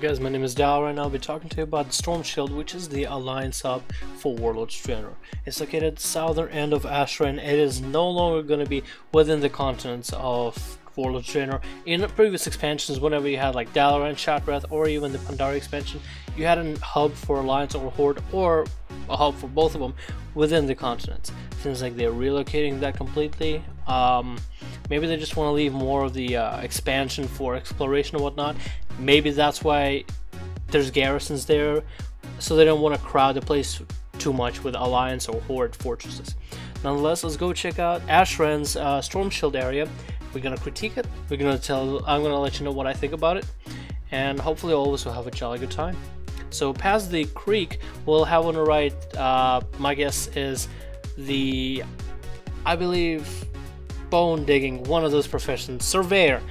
guys, my name is Dal. Right now I'll be talking to you about the Stormshield, which is the Alliance hub for Warlords of Draenor. It's located at the southern end of Ashran. It is no longer going to be within the continents of Warlords of Draenor. In previous expansions, whenever you had like Dalaran, Shattrath, or even the Pandari expansion, you had a hub for Alliance or Horde, or a hub for both of them within the continents. Seems like they're relocating that completely. Maybe they just want to leave more of the expansion for exploration and whatnot. Maybe that's why there's garrisons there, so they don't want to crowd the place too much with Alliance or Horde fortresses. Nonetheless, let's go check out Ashran's Stormshield area. We're gonna critique it. I'm gonna let you know what I think about it, and hopefully all of us will have a jolly good time. So past the creek, we'll have on the right, my guess is the, I believe, bone digging, one of those professions. Surveyor,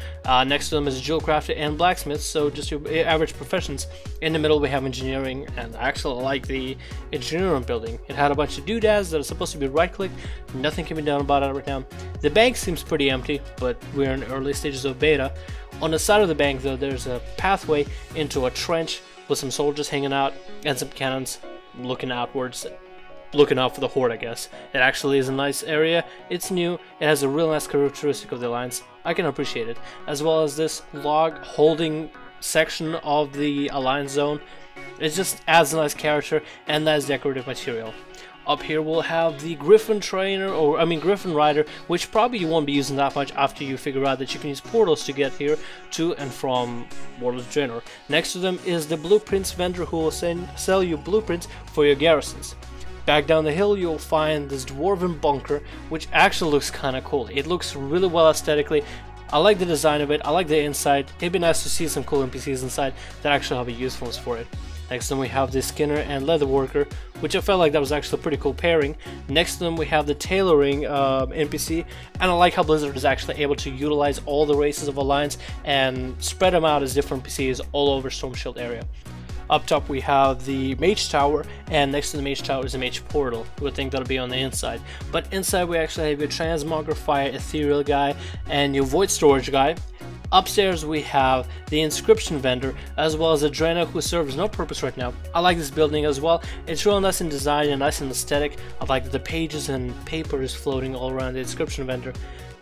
next to them is jewel crafter and blacksmith, so just your average professions. In the middle we have engineering, and I actually like the engineering building. It had a bunch of doodads that are supposed to be right click. Nothing can be done about it right now. The bank seems pretty empty, but we're in early stages of beta. On the side of the bank though, there's a pathway into a trench with some soldiers hanging out and some cannons looking outwards, looking out for the Horde, I guess. It actually is a nice area. It's new. It has a real nice characteristic of the Alliance. I can appreciate it. As well as this log holding section of the Alliance zone. It just adds a nice character and nice decorative material. Up here we'll have the Griffin Griffin Rider, which probably you won't be using that much after you figure out that you can use portals to get here to and from Warlords of Draenor. Next to them is the blueprints vendor, who will sell you blueprints for your garrisons. Back down the hill you'll find this dwarven bunker, which actually looks kind of cool. It looks really well aesthetically. I like the design of it, I like the inside. It'd be nice to see some cool NPCs inside that actually have a usefulness for it. Next to them we have the Skinner and Leather Worker, which I felt like that was actually a pretty cool pairing. Next to them we have the Tailoring NPC, and I like how Blizzard is actually able to utilize all the races of Alliance and spread them out as different NPCs all over Stormshield area. Up top we have the Mage Tower, and next to the Mage Tower is a Mage Portal. You would think that'll be on the inside, but inside we actually have your Transmogrifier Ethereal guy and your Void Storage guy. Upstairs we have the Inscription vendor, as well as a Draenor who serves no purpose right now. I like this building as well. It's real nice in design and nice in aesthetic. I like that the pages and paper is floating all around the Inscription vendor.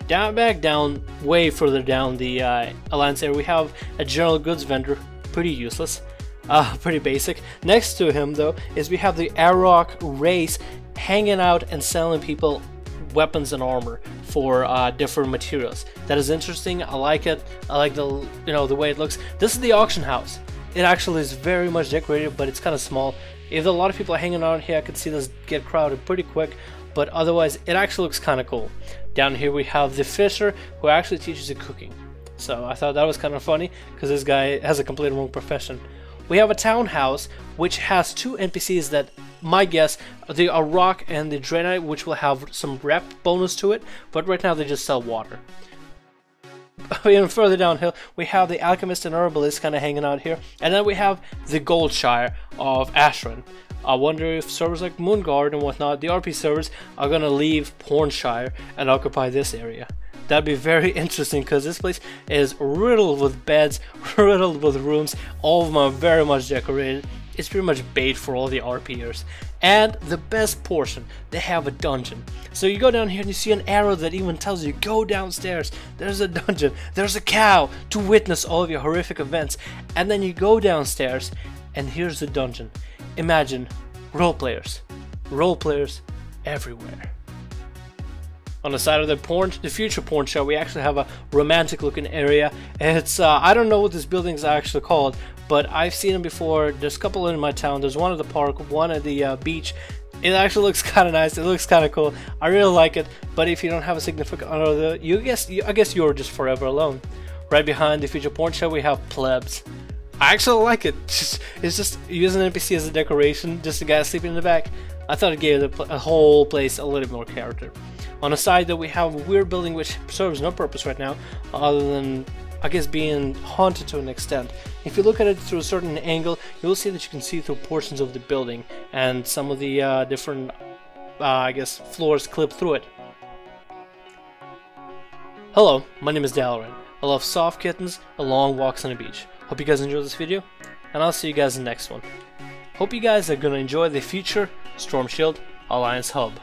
Back down, way further down the Alliance area, we have a General Goods vendor, pretty useless. Pretty basic. Next to him though is we have the Arok race hanging out and selling people weapons and armor for different materials. That is interesting. I like it. I like the the way it looks. This is the auction house. It actually is very much decorated, but it's kind of small. If a lot of people are hanging out here, I could see this get crowded pretty quick, but otherwise it actually looks kind of cool. Down here we have the Fisher, who actually teaches you cooking. So I thought that was kind of funny because this guy has a completely wrong profession. We have a townhouse which has two NPCs that, my guess, the Arok and the Draenor, which will have some rep bonus to it, but right now they just sell water. Even further downhill, we have the Alchemist and Herbalist kind of hanging out here, and then we have the Goldshire of Ashran. I wonder if servers like Moonguard and whatnot, the RP servers, are gonna leave Pornshire and occupy this area. That'd be very interesting because this place is riddled with beds, riddled with rooms. All of them are very much decorated. It's pretty much bait for all the RPers. And the best portion, they have a dungeon. So you go down here and you see an arrow that even tells you, go downstairs. There's a dungeon. There's a cow to witness all of your horrific events. And then you go downstairs and here's the dungeon. Imagine roleplayers. Roleplayers everywhere. On the side of the future porn show, we actually have a romantic looking area. It's I don't know what this building is actually called, but I've seen them before. There's a couple in my town. There's one at the park, one at the beach. It actually looks kind of nice. It looks kind of cool. I really like it. But if you don't have a significant other, I guess you're just forever alone. Right behind the future porn show, we have plebs. I actually like it. It's just using an NPC as a decoration, just a guy sleeping in the back. I thought it gave the whole place a little more character. On the side that we have a weird building which serves no purpose right now, other than, I guess, being haunted to an extent. If you look at it through a certain angle, you'll see that you can see through portions of the building, and some of the different, I guess, floors clip through it. Hello, my name is Dalaran. I love soft kittens and long walks on the beach. Hope you guys enjoyed this video. and I'll see you guys in the next one. Hope you guys are going to enjoy the future Stormshield Alliance Hub.